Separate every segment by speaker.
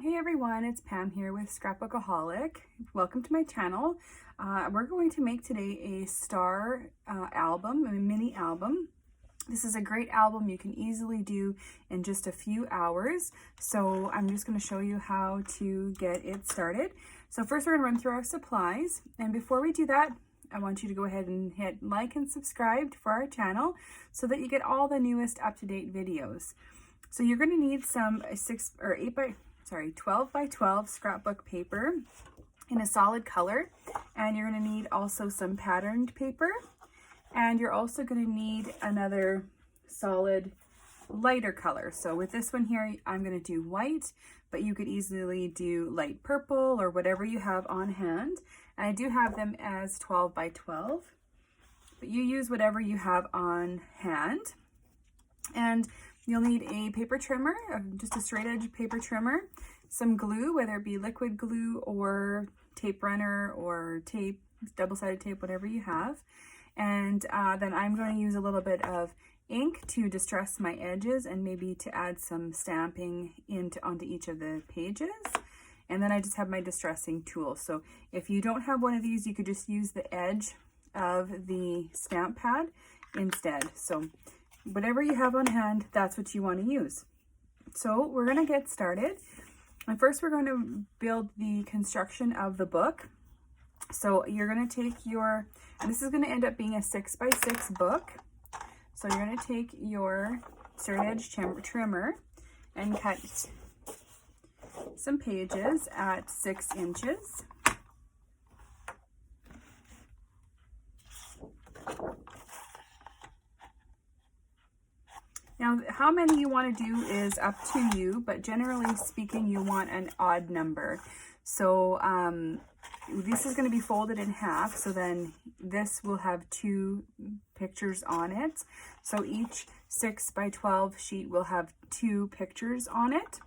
Speaker 1: Hey everyone, it's Pam here with Scrapbookaholic. Welcome to my channel. We're going to make today a star album, a mini album. This is a great album you can easily do in just a few hours. So I'm just going to show you how to get it started. So first we're going to run through our supplies. And before we do that, I want you to go ahead and hit like and subscribe for our channel so that you get all the newest up-to-date videos. So you're going to need some 12 by 12 scrapbook paper in a solid color, and you're going to need also some patterned paper, and you're also going to need another solid lighter color. So with this one here, I'm going to do white, but you could easily do light purple or whatever you have on hand. And I do have them as 12 by 12, but you use whatever you have on hand. And you'll need a paper trimmer, just a straight edge paper trimmer, some glue, whether it be liquid glue or tape runner or tape, double-sided tape, whatever you have. And then I'm going to use a little bit of ink to distress my edges and maybe to add some stamping onto each of the pages. And then I just have my distressing tool. So if you don't have one of these, you could just use the edge of the stamp pad instead. So whatever you have on hand, that's what you want to use. So we're going to get started. And first we're going to build the construction of the book. So you're going to take your, and this is going to end up being a 6 by 6 book. So you're going to take your straight edge trimmer and cut some pages at 6 inches. Now, how many you want to do is up to you, but generally speaking, you want an odd number. So this is going to be folded in half, so then this will have 2 pictures on it. So each 6 by 12 sheet will have 2 pictures on it.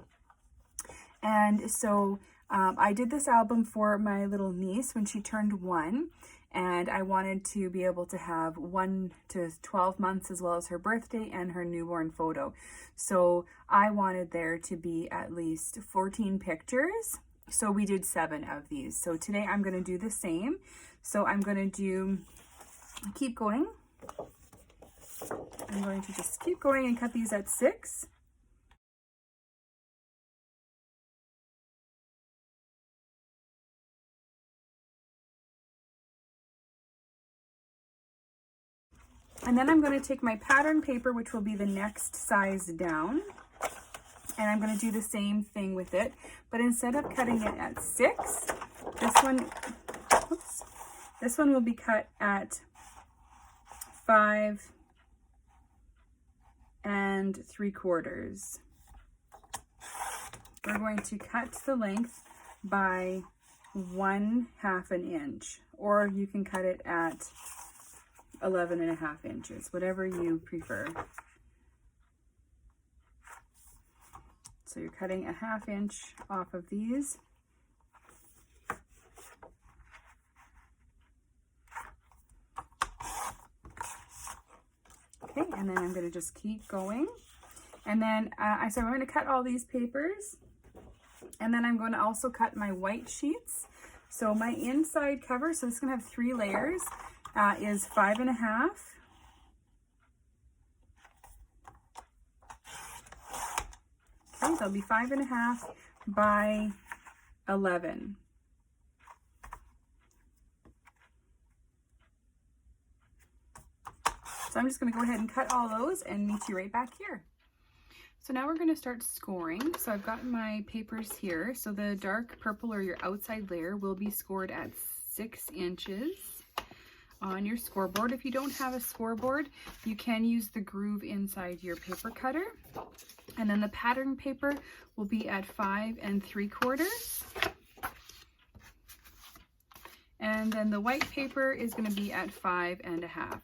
Speaker 1: And so I did this album for my little niece when she turned 1. And I wanted to be able to have 1 to 12 months as well as her birthday and her newborn photo. So I wanted there to be at least 14 pictures. So we did 7 of these. So today I'm going to do the same. So I'm going to keep going. I'm going to just keep going and cut these at 6. And then I'm going to take my pattern paper, which will be the next size down, and I'm going to do the same thing with it. But instead of cutting it at 6, this one will be cut at 5 3/4. We're going to cut the length by 1/2 inch, or you can cut it at 11.5 inches, whatever you prefer. So you're cutting 1/2 inch off of these. Okay, and then I'm going to just keep going. And then I'm going to cut all these papers, and then I'm going to also cut my white sheets. So my inside cover, so this is going to have 3 layers. Is 5.5. Okay, that'll be 5.5 by 11. So I'm just going to go ahead and cut all those and meet you right back here. So now we're going to start scoring. So I've got my papers here. So the dark purple, or your outside layer, will be scored at 6 inches. On your scoreboard. If you don't have a scoreboard, you can use the groove inside your paper cutter. And then the pattern paper will be at 5 3/4. And then the white paper is going to be at 5.5.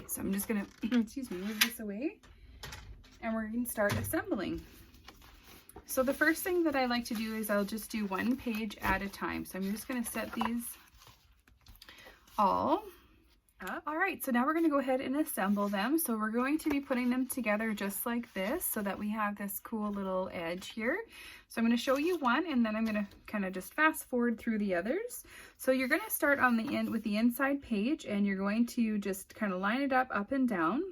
Speaker 1: So I'm just going to, move this away, and we're going to start assembling. So the first thing that I like to do is I'll just do 1 page at a time. So I'm just going to set these all All right, so now we're going to go ahead and assemble them. So we're going to be putting them together just like this so that we have this cool little edge here. So I'm going to show you one, and then I'm going to kind of just fast forward through the others. So you're going to start on the end with the inside page, and you're going to just kind of line it up and down,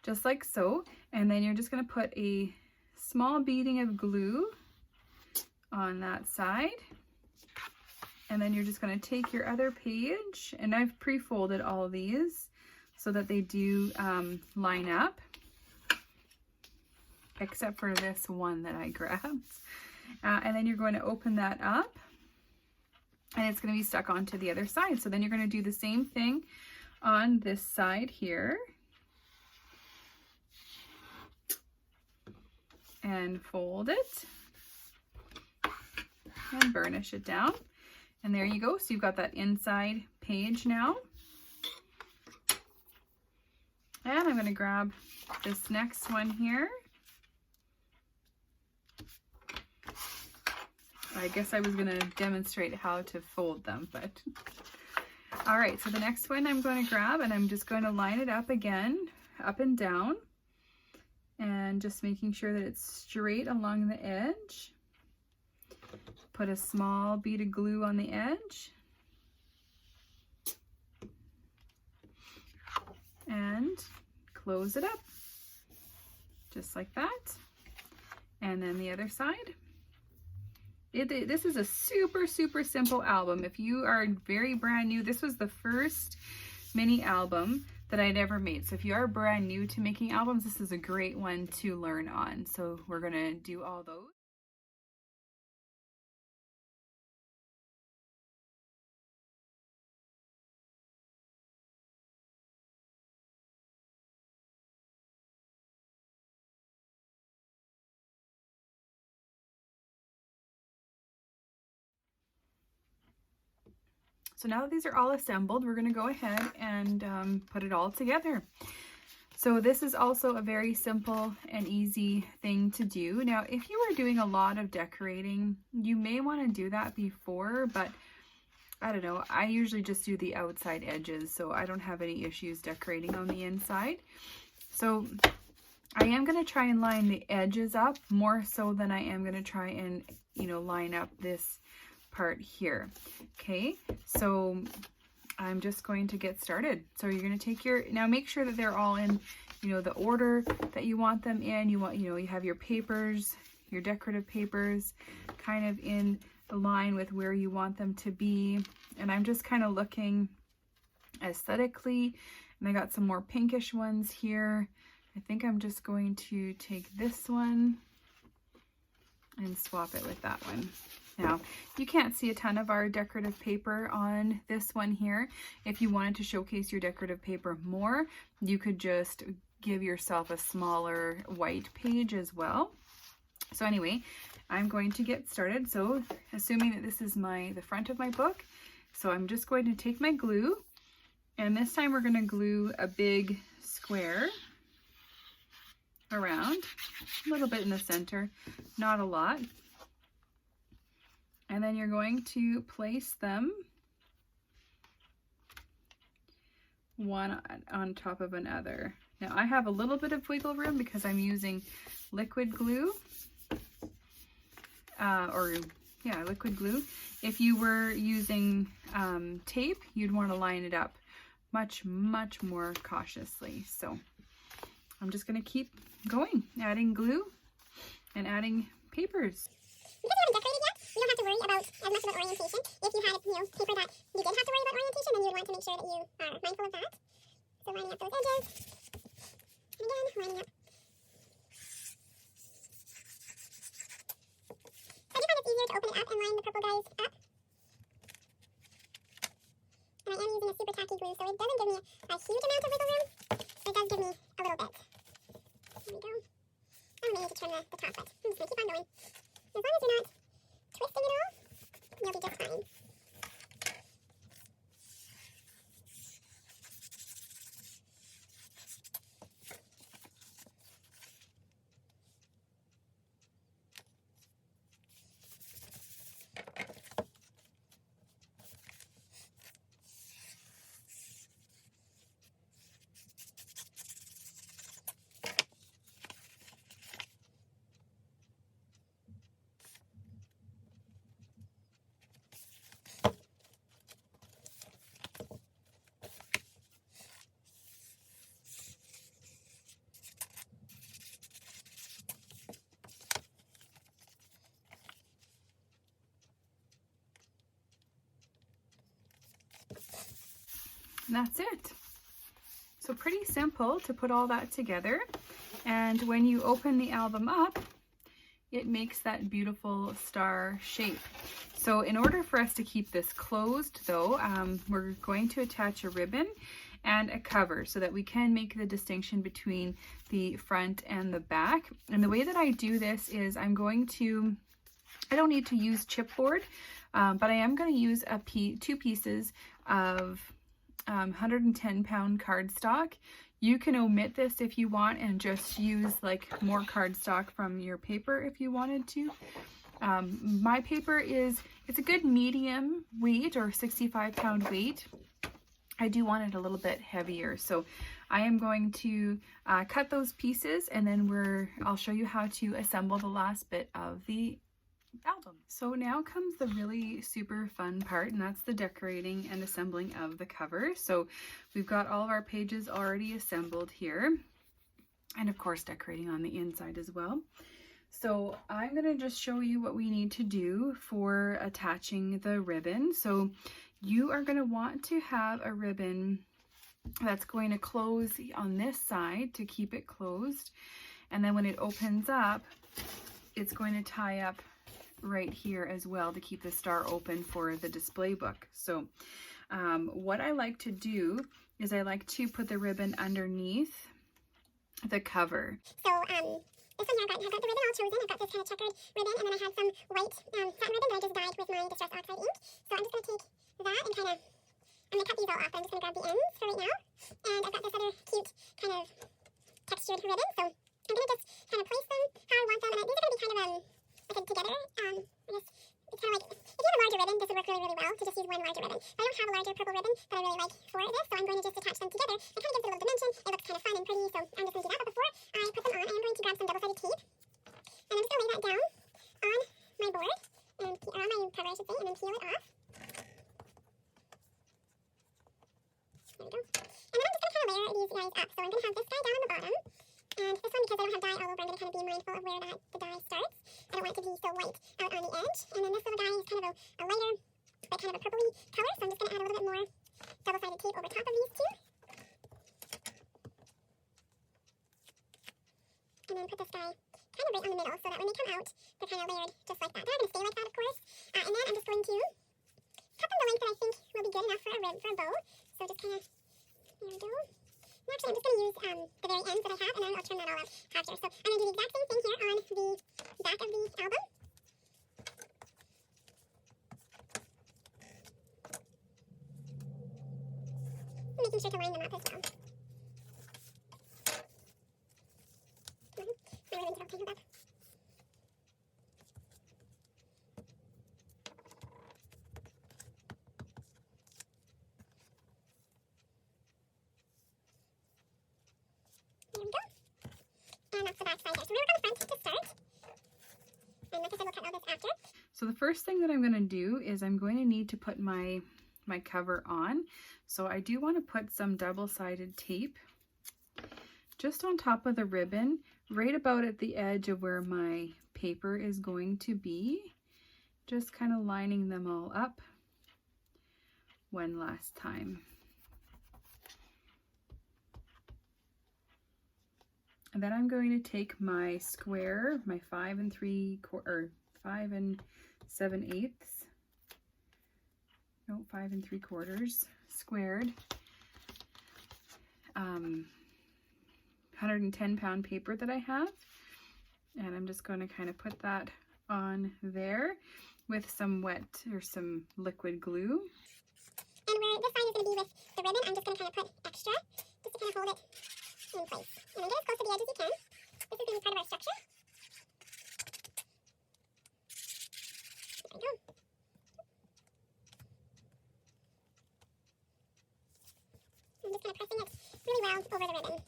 Speaker 1: just like so. And then you're just going to put a small beading of glue on that side. And then you're just going to take your other page, and I've pre-folded all of these so that they do line up, except for this one that I grabbed. And then you're going to open that up, and it's going to be stuck onto the other side. So then you're going to do the same thing on this side here. And fold it and burnish it down. And there you go. So you've got that inside page now. And I'm going to grab this next one here. I guess I was going to demonstrate how to fold them, but all right. So the next one I'm going to grab, and I'm just going to line it up again, up and down, and just making sure that it's straight along the edge. Put a small bead of glue on the edge, and close it up just like that. And then the other side. This is a super simple album. If you are very brand new, this was the first mini album that I'd ever made. So if you are brand new to making albums, this is a great one to learn on. So we're gonna do all those. So now that these are all assembled, we're going to go ahead and put it all together. So this is also a very simple and easy thing to do. Now, if you are doing a lot of decorating, you may want to do that before, but I don't know. I usually just do the outside edges, so I don't have any issues decorating on the inside. So I am going to try and line the edges up more so than I am going to try and, line up this part here. Okay, so I'm just going to get started. So you're going to take now make sure that they're all in, the order that you want them in. You want, you have your papers, your decorative papers kind of in line with where you want them to be. And I'm just kind of looking aesthetically, and I got some more pinkish ones here. I think I'm just going to take this one and swap it with that one. Now, you can't see a ton of our decorative paper on this one here. If you wanted to showcase your decorative paper more, you could just give yourself a smaller white page as well. So anyway, I'm going to get started. So assuming that this is the front of my book, so I'm just going to take my glue, and this time we're going to glue a big square around, a little bit in the center, not a lot. And then you're going to place them one on top of another. Now I have a little bit of wiggle room because I'm using liquid glue, liquid glue. If you were using tape, you'd want to line it up much more cautiously. So I'm just going to keep going, adding glue and adding papers.
Speaker 2: Because you haven't decorated yet, you don't have to worry about as much of an orientation. If you had, paper that you did have to worry about orientation, then you would want to make sure that you are mindful of that. So lining up those edges. And again, lining up. So I do find it's easier to open it up and line the purple guys up. And I am using a super tacky glue, so it doesn't give me a huge amount of wiggle room, but it does give me a little bit. There we go. I may need to trim the top, but I'm just going to keep on going. As long as you're not twisting it all, you'll be just fine.
Speaker 1: And that's it. So pretty simple to put all that together. And when you open the album up, it makes that beautiful star shape. So in order for us to keep this closed though, we're going to attach a ribbon and a cover so that we can make the distinction between the front and the back. And the way that I do this is I don't need to use chipboard, but I am going to use two pieces of 110-pound cardstock. You can omit this if you want and just use like more cardstock from your paper if you wanted to. My paper it's a good medium weight or 65-pound weight. I do want it a little bit heavier, so I am going to cut those pieces, and then I'll show you how to assemble the last bit of the album. So now comes the really super fun part, and that's the decorating and assembling of the cover. So we've got all of our pages already assembled here, and of course decorating on the inside as well. So I'm going to just show you what we need to do for attaching the ribbon. So you are going to want to have a ribbon that's going to close on this side to keep it closed, and then when it opens up, it's going to tie up right here as well to keep the star open for the display book. So what I like to do is I like to put the ribbon underneath the cover.
Speaker 2: So this one here, I've got the ribbon all chosen. I've got this kind of checkered ribbon, and then I have some white satin ribbon that I just dyed with my Distress Oxide ink. So I'm just going to take that and I'm going to cut these all off, but I'm just going to grab the ends for right now. And I've got this other cute kind of textured ribbon, so I'm going to just kind of place them how I want them. And these are going to be kind of like together. I guess it's kind of like, if you have a larger ribbon, this would work really, really well to just use one larger ribbon. But I don't have a larger purple ribbon that I really like for this, so I'm going to just attach them together. It kind of gives it a little dimension. It looks kind of fun and pretty, so I'm just going to do that. But before I put them on, I am going to grab some double-sided tape, and I'm just going to lay that down on my board, or on my cover, I should say, and then peel it off. There we go. And then I'm just going to kind of layer these guys up. So I'm going to have this guy down on the bottom. And this one, because I don't have dye all over, I'm going to kind of be mindful of where the dye starts. I don't want it to be so white out on the edge. And then this little guy is kind of a lighter, but kind of a purpley color. So I'm just going to add a little bit more double-sided tape over top of these two. And then put this guy kind of right on the middle so that when they come out, they're kind of layered just like that. They're not going to stay like that, of course. And then I'm just going to cut them the length that I think will be good enough for a bow. So just kind of, there we go. And actually, I'm just going to use the very ends that I have, and then I'll trim that all out after. So I'm going to do the exact same thing here on the back of the album. I'm making sure to line them up as well. My ribbons are all tangled up. There we go. And that's the back side there. So we work on the front to start. And like I said, we'll cut all this after.
Speaker 1: So the first thing that I'm going to do is I'm going to need to put my cover on. So I do want to put some double-sided tape just on top of the ribbon, right about at the edge of where my paper is going to be. Just kind of lining them all up one last time. And then I'm going to take my square, my 5 3/8 squared 110-pound paper that I have, and I'm just going to kind of put that on there with some wet or some liquid glue.
Speaker 2: And where this side is going to be with the ribbon, I'm just going to kind of put extra just to kind of hold it in place. And then get as close to the edge as you can. This is going to be part of our structure. There we go. I'm just kind of pressing it really well over the ribbon. Okay.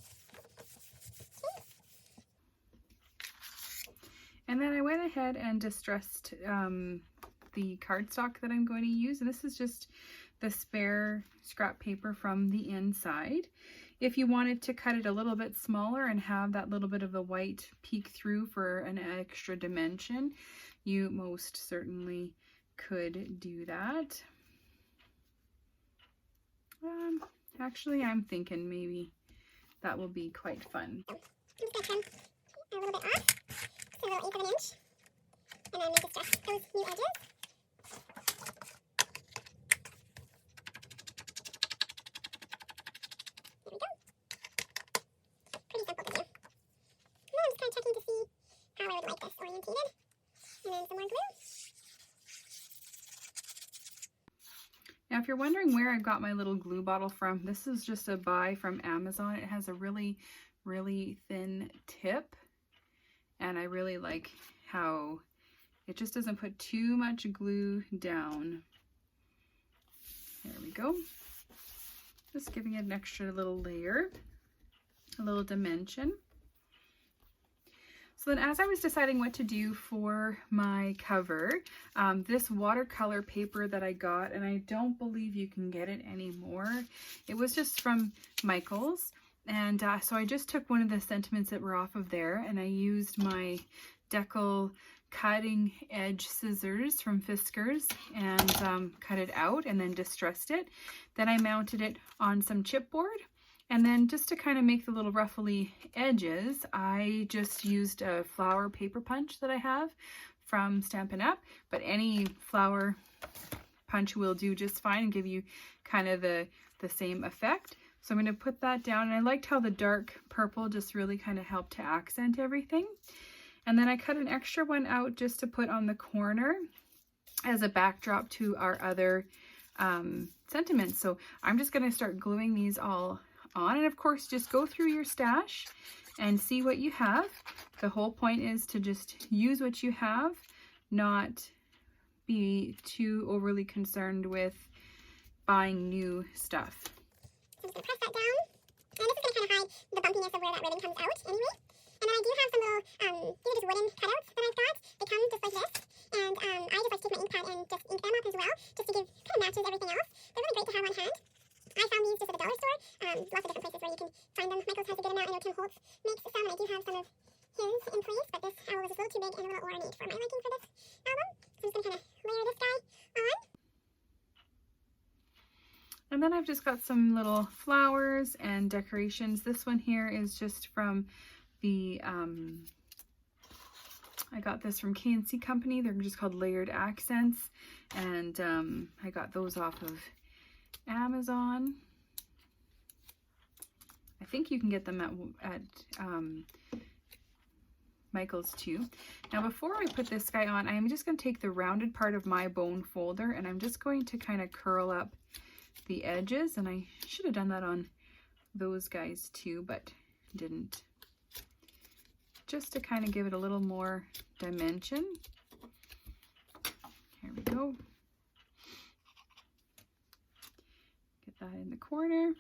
Speaker 1: And then I went ahead and distressed the cardstock that I'm going to use. And this is just the spare scrap paper from the inside. If you wanted to cut it a little bit smaller and have that little bit of the white peek through for an extra dimension, you most certainly could do that. Actually, I'm thinking maybe that will be quite fun.
Speaker 2: So, I'm just going to trim a little bit off, just a little 1/8 of an inch, and then just adjust those new edges. There we go. Pretty simple to do. And then I'm just kind of checking to see how I would like this orientated. And then some more glue.
Speaker 1: Now, if you're wondering where I got my little glue bottle from, this is just a buy from Amazon. It has a really, really thin tip, and I really like how it just doesn't put too much glue down. There we go. Just giving it an extra little layer, a little dimension. So then as I was deciding what to do for my cover, this watercolor paper that I got, and I don't believe you can get it anymore, it was just from Micheals. And so I just took one of the sentiments that were off of there, and I used my decal cutting edge scissors from Fiskars and cut it out and then distressed it. Then I mounted it on some chipboard. And then just to kind of make the little ruffly edges, I just used a flower paper punch that I have from Stampin' Up! But any flower punch will do just fine and give you kind of the same effect. So I'm going to put that down, and I liked how the dark purple just really kind of helped to accent everything. And then I cut an extra one out just to put on the corner as a backdrop to our other sentiments. So I'm just going to start gluing these all on, and of course just go through your stash and see what you have. The whole point is to just use what you have, not be too overly concerned with buying new stuff.
Speaker 2: So I'm just going to press that down, and this is going to kind of hide the bumpiness of where that ribbon comes out anyway. And then I do have some little, these are just wooden cutouts that I've got. They come just like this, and I just like to take my ink pad and just ink them up as well, just to give, kind of matches everything else. They're really great to have on hand. I found these just at the dollar store. Lots of different places where you can find them. Micheals has a good amount. I know Tim Holtz makes some, and I do have some of his in place, but this owl was just a little too big and a little ornate for my liking for this album. So I'm just going to kind of layer this guy on.
Speaker 1: And then I've just got some little flowers and decorations. This one here is just from the, I got this from K&C Company. They're just called Layered Accents, and I got those off of Amazon. I think you can get them at Micheals too. Now before I put this guy on, I'm just going to take the rounded part of my bone folder, and I'm just going to kind of curl up the edges, and I should have done that on those guys too, but didn't. Just to kind of give it a little more dimension. Here we go. Get that in the corner.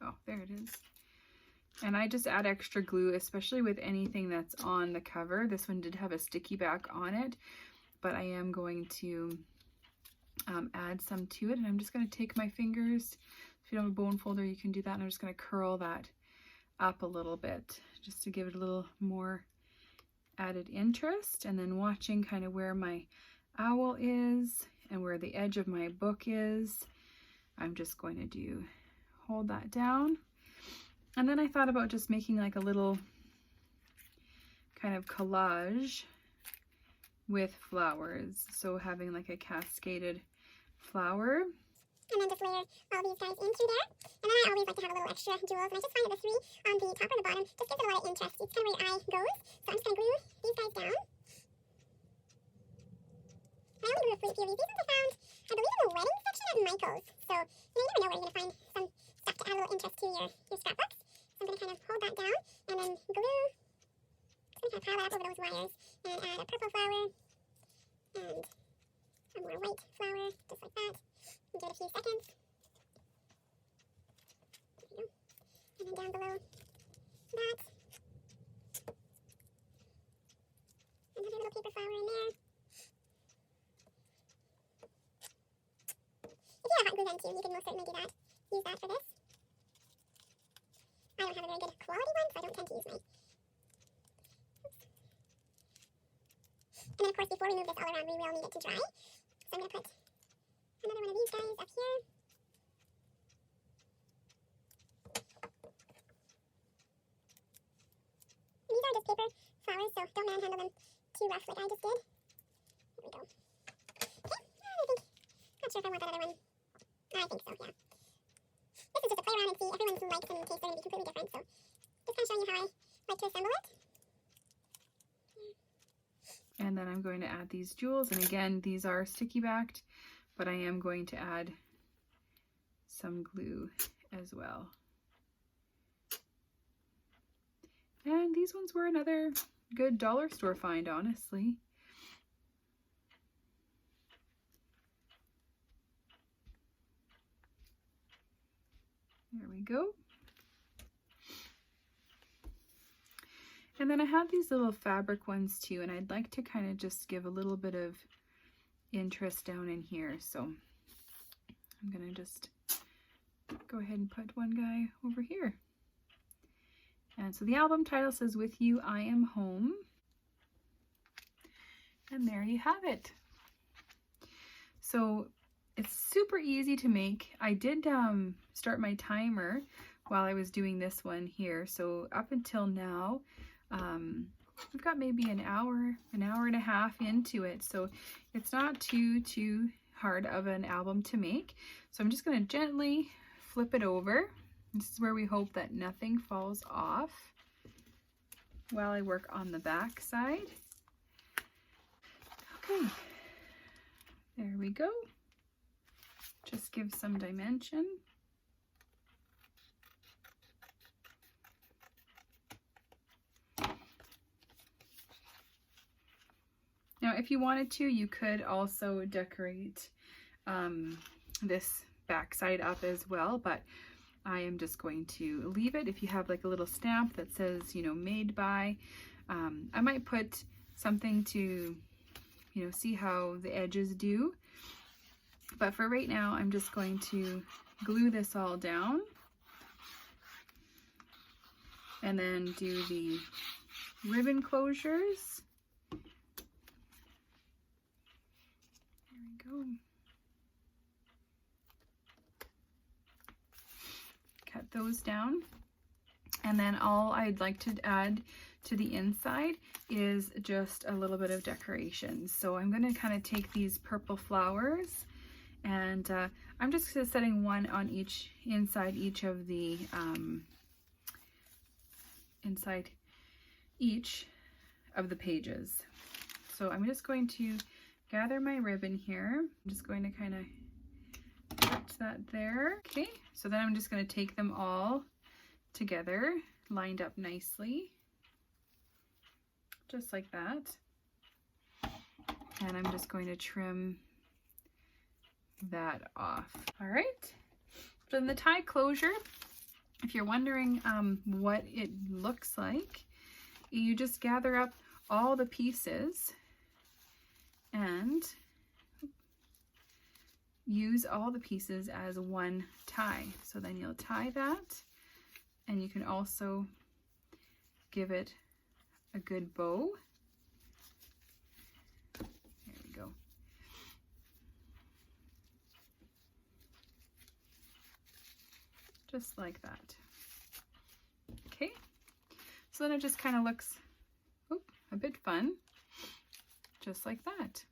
Speaker 1: Oh, there it is. And I just add extra glue, especially with anything that's on the cover. This one did have a sticky back on it, but I am going to add some to it. And I'm just going to take my fingers. If you don't have a bone folder, you can do that. And I'm just going to curl that up a little bit just to give it a little more added interest. And then watching kind of where my owl is and where the edge of my book is, I'm just going to hold that down. And then I thought about just making like a little kind of collage with flowers. So having like a cascaded flower.
Speaker 2: And then just layer all these guys in through there. And then I always like to have a little extra jewels. And I just find that the three on the top or the bottom just gives it a lot of interest. It's kind of where your eye goes. So I'm just going to glue these guys down. I only glue a few of these. These ones I found, I believe, in the wedding section at Micheals. So you never know where you're going to find some stuff to add a little interest to your scrapbooks. So I'm going to kind of hold that down and then glue. I'm going to kind of pile that up over those wires and add a purple flower and a more white flower, just like that. Give it a few seconds. There we go. And then down below that, another little paper flower in there. If you have a hot glue gun too, you can most certainly do that. Use that for this. I don't have a very good quality one, so I don't tend to use mine. And then of course, before we move this all around, we will need it to dry. So I'm going to put Another one of these guys up here. These are just paper flowers, so don't manhandle them too rough like I just did. There we go. Okay, I think, not sure if I want that other one. I think so, yeah. This is just a play around and see. Everyone's likes and tastes are going to be completely different, so just kind of showing you how I like to assemble it.
Speaker 1: And then I'm going to add these jewels, and again, these are sticky backed, but I am going to add some glue as well. And these ones were another good dollar store find, honestly. There we go. And then I have these little fabric ones too, and I'd like to kind of just give a little bit of interest down in here. So I'm gonna just go ahead and put one guy over here. And so the album title says, "With You, I Am Home." And there you have it. So it's super easy to make. I did start my timer while I was doing this one here. So up until now, I've got maybe an hour and a half into it. So it's not too hard of an album to make. So I'm just going to gently flip it over. This is where we hope that nothing falls off while I work on the back side. Okay, there we go. Just give some dimension. Now, if you wanted to, you could also decorate this back side up as well, but I am just going to leave it. If you have like a little stamp that says, you know, made by, I might put something to, you know, see how the edges do. But for right now, I'm just going to glue this all down and then do the ribbon closures. There we go. Cut those down. And then all I'd like to add to the inside is just a little bit of decoration. So I'm going to kind of take these purple flowers, and I'm just setting one on each, inside each of the, inside each of the pages. So I'm just going to gather my ribbon here. I'm just going to kind of put that there. Okay, so then I'm just going to take them all together, lined up nicely, just like that. And I'm just going to trim that off. All right, so in the tie closure, if you're wondering what it looks like, you just gather up all the pieces and use all the pieces as one tie. So then you'll tie that, and you can also give it a good bow. There we go. Just like that. Okay, so then it just kind of looks a bit fun, just like that.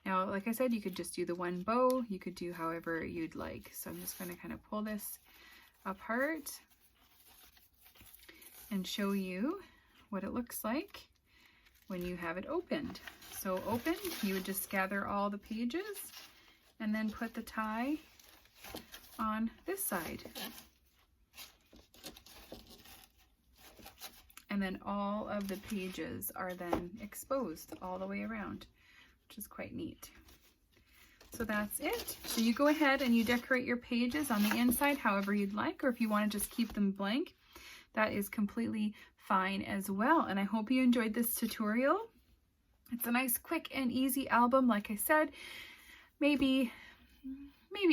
Speaker 1: Now, like I said, you could just do the one bow, you could do however you'd like. So I'm just going to kind of pull this apart and show you what it looks like when you have it opened. So open, you would just gather all the pages and then put the tie on this side. And then all of the pages are then exposed all the way around, which is quite neat. So that's it. So you go ahead and you decorate your pages on the inside however you'd like, or if you want to just keep them blank, that is completely fine as well. And I hope you enjoyed this tutorial. It's a nice, quick and easy album. Like I said, maybe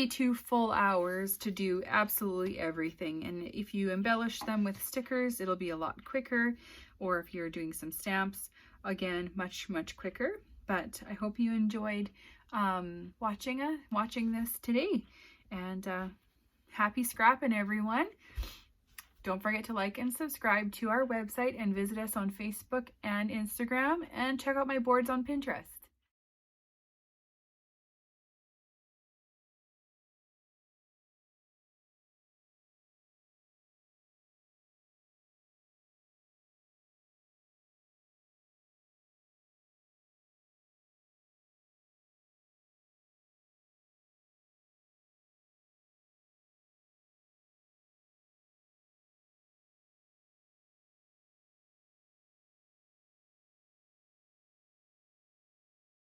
Speaker 1: 2 full hours to do absolutely everything. And if you embellish them with stickers, it'll be a lot quicker. Or if you're doing some stamps, again, much quicker. But I hope you enjoyed watching this today. And happy scrapping, everyone. Don't forget to like and subscribe to our website and visit us on Facebook and Instagram, and check out my boards on Pinterest.